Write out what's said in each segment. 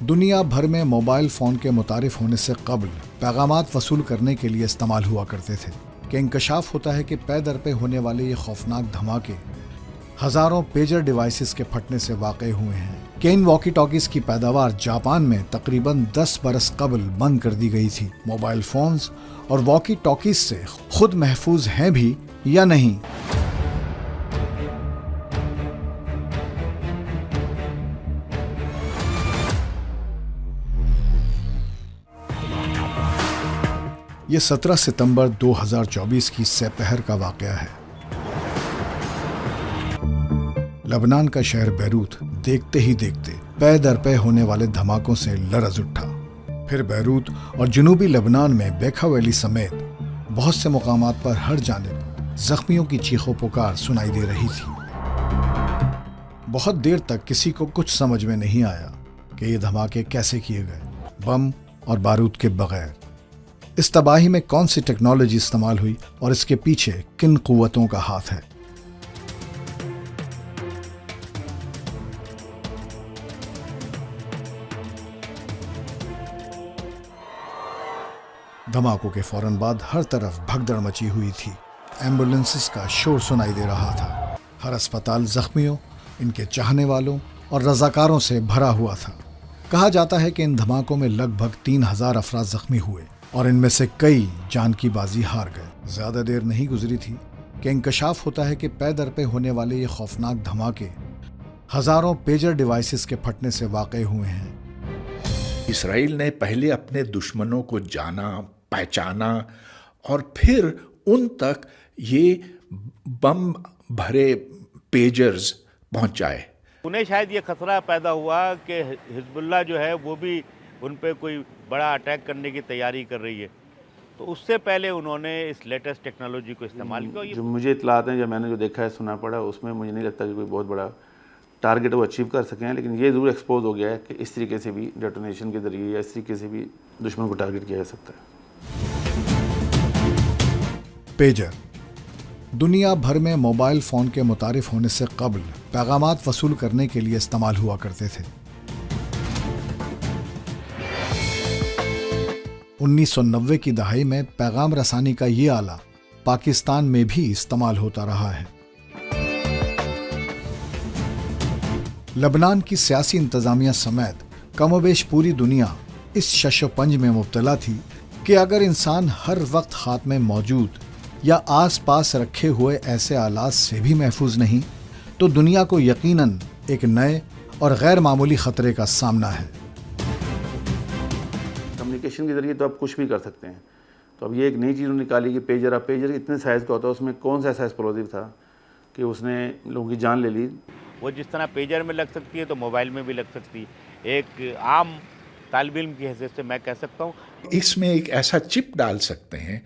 دنیا بھر میں موبائل فون کے متعارف ہونے سے قبل پیغامات وصول کرنے کے لیے استعمال ہوا کرتے تھے کہ انکشاف ہوتا ہے کہ پے در پے ہونے والے یہ خوفناک دھماکے ہزاروں پیجر ڈیوائسز کے پھٹنے سے واقع ہوئے ہیں کہ ان واکی ٹاکیز کی پیداوار جاپان میں تقریباً 10 برس قبل بند کر دی گئی تھی۔ موبائل فونز اور واکی ٹاکیز سے خود محفوظ ہیں بھی یا نہیں؟ یہ 17 ستمبر 2024 کی سپہر کا واقعہ ہے۔ لبنان کا شہر بیروت دیکھتے ہی دیکھتے پے در پے ہونے والے دھماکوں سے لرز اٹھا۔ پھر بیروت اور جنوبی لبنان میں بیکھا ویلی سمیت بہت سے مقامات پر ہر جانب زخمیوں کی چیخ و پکار سنائی دے رہی تھی۔ بہت دیر تک کسی کو کچھ سمجھ میں نہیں آیا کہ یہ دھماکے کیسے کیے گئے، بم اور بارود کے بغیر۔ اس تباہی میں کون سی ٹیکنالوجی استعمال ہوئی اور اس کے پیچھے کن قوتوں کا ہاتھ ہے؟ دھماکوں کے فوراً بعد ہر طرف بھگدڑ مچی ہوئی تھی۔ ایمبولینسز کا شور سنائی دے رہا تھا۔ ہر اسپتال زخمیوں، ان کے چاہنے والوں اور رضاکاروں سے بھرا ہوا تھا۔ کہا جاتا ہے کہ ان دھماکوں میں لگ بھگ 3000 افراد زخمی ہوئے اور ان میں سے کئی جان کی بازی ہار گئے۔ زیادہ دیر نہیں گزری تھی کہ انکشاف ہوتا ہے کہ پے در پے ہونے والے یہ خوفناک دھماکے ہزاروں پیجر ڈیوائسز کے پھٹنے سے واقع ہوئے ہیں۔ اسرائیل نے پہلے اپنے دشمنوں کو جانا، پہچانا اور پھر ان تک یہ بم بھرے پیجرز پہنچائے۔ انہیں شاید یہ خطرہ پیدا ہوا کہ حزب اللہ جو ہے وہ بھی ان پہ کوئی بڑا اٹیک کرنے کی تیاری کر رہی ہے، تو اس سے پہلے انہوں نے اس لیٹسٹ ٹیکنالوجی کو استعمال کیا۔ جو مجھے اطلاعات ہیں، جو میں نے جو دیکھا ہے، سنا پڑا، اس میں مجھے نہیں لگتا کہ کوئی بہت بڑا ٹارگٹ وہ اچیو کر سکیں، لیکن یہ ضرور ایکسپوز ہو گیا ہے کہ اس طریقے سے بھی ڈیٹونیشن کے ذریعے یا اس طریقے سے بھی دشمن کو ٹارگٹ کیا جا سکتا ہے۔ پیجر دنیا بھر میں موبائل فون کے متعارف ہونے سے قبل پیغامات وصول کرنے کے لیے استعمال ہوا کرتے تھے۔ 1990 کی دہائی میں پیغام رسانی کا یہ آلہ پاکستان میں بھی استعمال ہوتا رہا ہے۔ لبنان کی سیاسی انتظامیہ سمیت کم و بیش پوری دنیا اس شش و پنج میں مبتلا تھی کہ اگر انسان ہر وقت ہاتھ میں موجود یا آس پاس رکھے ہوئے ایسے آلات سے بھی محفوظ نہیں تو دنیا کو یقیناً ایک نئے اور غیر معمولی خطرے کا سامنا ہے۔ کمیونیکیشن کے ذریعے تو آپ کچھ بھی کر سکتے ہیں، تو اب یہ ایک نئی چیز نکالی کہ پیجر، اب پیجر اتنے سائز کا ہوتا ہے، اس میں کون سا ایسا ایکسپلوزیو تھا کہ اس نے لوگوں کی جان لے لی۔ وہ جس طرح پیجر میں لگ سکتی ہے تو موبائل میں بھی لگ سکتی ہے۔ ایک عام طالب علم کی حیثیت سے میں کہہ سکتا ہوں اس میں ایک ایسا چپ ڈال سکتے ہیں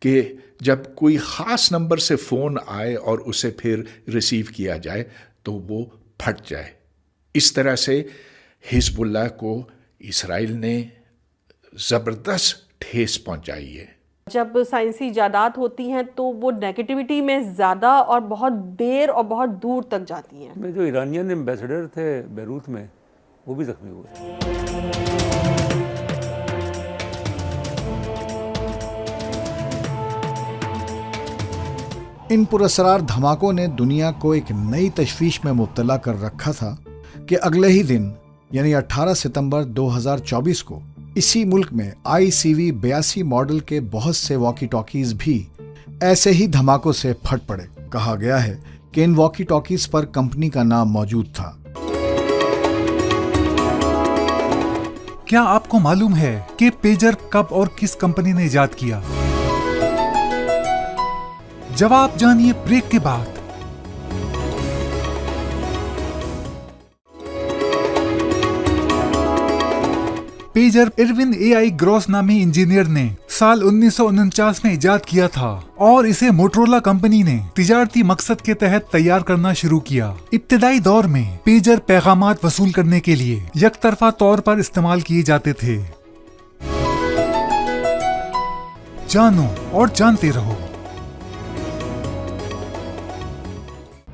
کہ جب کوئی خاص نمبر سے فون آئے اور اسے پھر ریسیو کیا جائے تو وہ پھٹ جائے۔ اس طرح سے حزب اللہ کو اسرائیل نے زبردست ٹھیس پہنچائی ہے۔ جب سائنسی ایجادات ہوتی ہیں تو وہ نیگیٹیوٹی میں زیادہ اور بہت دیر اور بہت دور تک جاتی ہیں۔ جو ایرانین ایمبیسڈر تھے بیروت میں، وہ بھی زخمی ہوئے۔ ان پراسرار دھماکوں نے دنیا کو ایک نئی تشویش میں مبتلا کر رکھا تھا کہ اگلے ہی دن یعنی 18 ستمبر 2024 کو اسی ملک میں ICV 82 ماڈل کے بہت سے واکی ٹاکیز بھی ایسے ہی دھماکوں سے پھٹ پڑے۔ کہا گیا ہے کہ ان واکی ٹاکیز پر کمپنی کا نام موجود تھا۔ کیا آپ کو معلوم ہے کہ پیجر کب اور کس کمپنی نے ایجاد کیا؟ جواب جانیے بریک کے بعد۔ پیجر ایروین AI گروس نامی انجینئر نے سال 1949 میں ایجاد کیا تھا اور اسے موٹرولا کمپنی نے تجارتی مقصد کے تحت تیار کرنا شروع کیا۔ ابتدائی دور میں پیجر پیغامات وصول کرنے کے لیے یک طرفہ طور پر استعمال کیے جاتے تھے۔ جانو اور جانتے رہو۔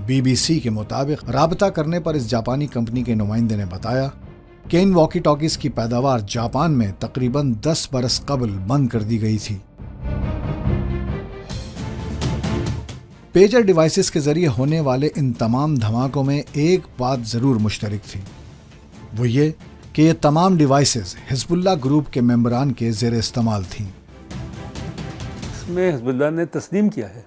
BBC کے مطابق رابطہ کرنے پر اس جاپانی کمپنی کے نمائندے نے بتایا کہ ان واکی ٹاکیز کی پیداوار جاپان میں تقریباً 10 برس قبل بند کر دی گئی تھی۔ پیجر ڈیوائسز کے ذریعے ہونے والے ان تمام دھماکوں میں ایک بات ضرور مشترک تھی، وہ یہ کہ یہ تمام ڈیوائسز حزب اللہ گروپ کے ممبران کے زیر استعمال تھیں۔ اس میں حزب اللہ نے تسلیم کیا ہے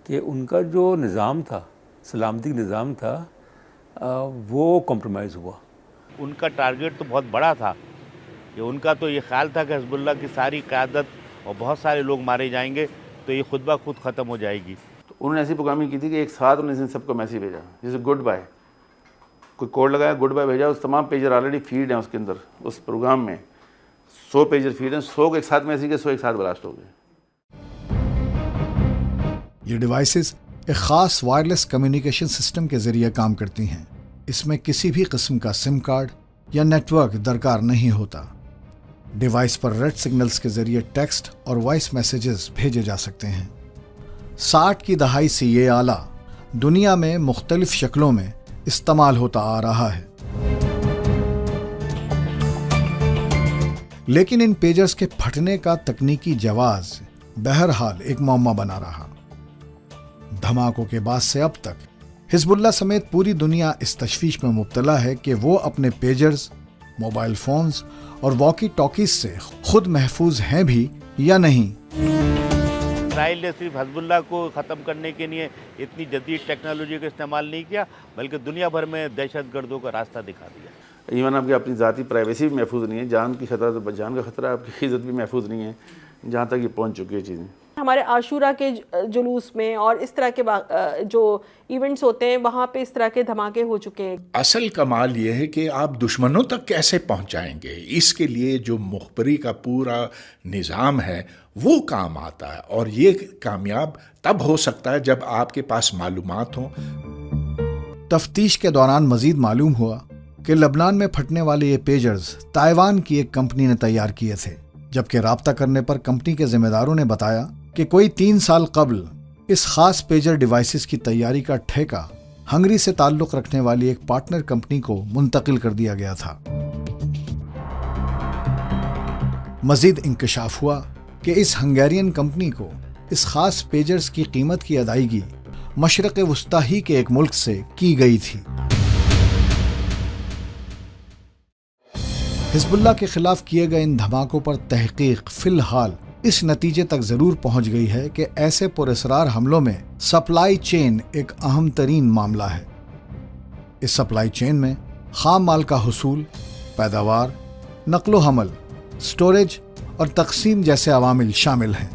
کہ ان کا جو نظام تھا، سلامتی نظام تھا، وہ کمپرومائز ہوا۔ ان کا ٹارگیٹ تو بہت بڑا تھا، کہ ان کا تو یہ خیال تھا کہ حزب اللہ کی ساری قیادت اور بہت سارے لوگ مارے جائیں گے تو یہ خود بخود ختم ہو جائے گی۔ تو انہوں نے ایسی پروگرامنگ کی تھی کہ ایک ساتھ انہوں نے سب کو میسیج بھیجا، جیسے گڈ بائے، کوئی کوڈ لگایا، گڈ بائے بھیجا، اس تمام پیجر آلریڈی فیڈ ہیں اس کے اندر، اس پروگرام میں 100 پیجر فیڈ ہیں، 100 کو ایک ساتھ میسیج کے 100 ایک ساتھ بلاسٹ ہو گئے۔ یہ ڈیوائسز ایک خاص وائرلیس کمیونیکیشن سسٹم کے ذریعے کام کرتی ہیں۔ اس میں کسی بھی قسم کا سم کارڈ یا نیٹ ورک درکار نہیں ہوتا۔ ڈیوائس پر ریڈ سگنلز کے ذریعے ٹیکسٹ اور وائس میسیجز بھیجے جا سکتے ہیں۔ 60 کی دہائی سے یہ آلہ دنیا میں مختلف شکلوں میں استعمال ہوتا آ رہا ہے، لیکن ان پیجرز کے پھٹنے کا تکنیکی جواز بہرحال ایک معمہ بنا رہا۔ دھماکوں کے بعد سے اب تک حزب اللہ سمیت پوری دنیا اس تشویش میں مبتلا ہے کہ وہ اپنے پیجرز، موبائل فونز اور واکی ٹاکیز سے خود محفوظ ہیں بھی یا نہیں۔ اسرائیل نے صرف حزب اللہ کو ختم کرنے کے لیے اتنی جدید ٹیکنالوجی کا استعمال نہیں کیا، بلکہ دنیا بھر میں دہشت گردوں کا راستہ دکھا دیا۔ ایون آپ کی اپنی ذاتی پرائیویسی بھی محفوظ نہیں ہے، جان کی خطرہ تو جان کا خطرہ، آپ کی عزت بھی محفوظ نہیں ہے، جہاں تک یہ پہنچ چکی ہے چیزیں۔ ہمارے عاشورہ کے جلوس میں اور اس طرح کے جو ایونٹس ہوتے ہیں وہاں پہ اس طرح کے دھماکے ہو چکے ہیں۔ اصل کمال یہ ہے کہ آپ دشمنوں تک کیسے پہنچائیں گے، اس کے لیے جو مخبری کا پورا نظام ہے وہ کام آتا ہے، اور یہ کامیاب تب ہو سکتا ہے جب آپ کے پاس معلومات ہوں۔ تفتیش کے دوران مزید معلوم ہوا کہ لبنان میں پھٹنے والے یہ پیجرز تائیوان کی ایک کمپنی نے تیار کیے تھے، جبکہ رابطہ کرنے پر کمپنی کے ذمہ داروں نے بتایا کہ کوئی 3 سال قبل اس خاص پیجر ڈیوائسز کی تیاری کا ٹھیکہ ہنگری سے تعلق رکھنے والی ایک پارٹنر کمپنی کو منتقل کر دیا گیا تھا۔ مزید انکشاف ہوا کہ اس ہنگیرین کمپنی کو اس خاص پیجرز کی قیمت کی ادائیگی مشرق وسطی ہی کے ایک ملک سے کی گئی تھی۔ حزب اللہ کے خلاف کیے گئے ان دھماکوں پر تحقیق فی الحال اس نتیجے تک ضرور پہنچ گئی ہے کہ ایسے پراسرار حملوں میں سپلائی چین ایک اہم ترین معاملہ ہے۔ اس سپلائی چین میں خام مال کا حصول، پیداوار، نقل و حمل، سٹوریج اور تقسیم جیسے عوامل شامل ہیں۔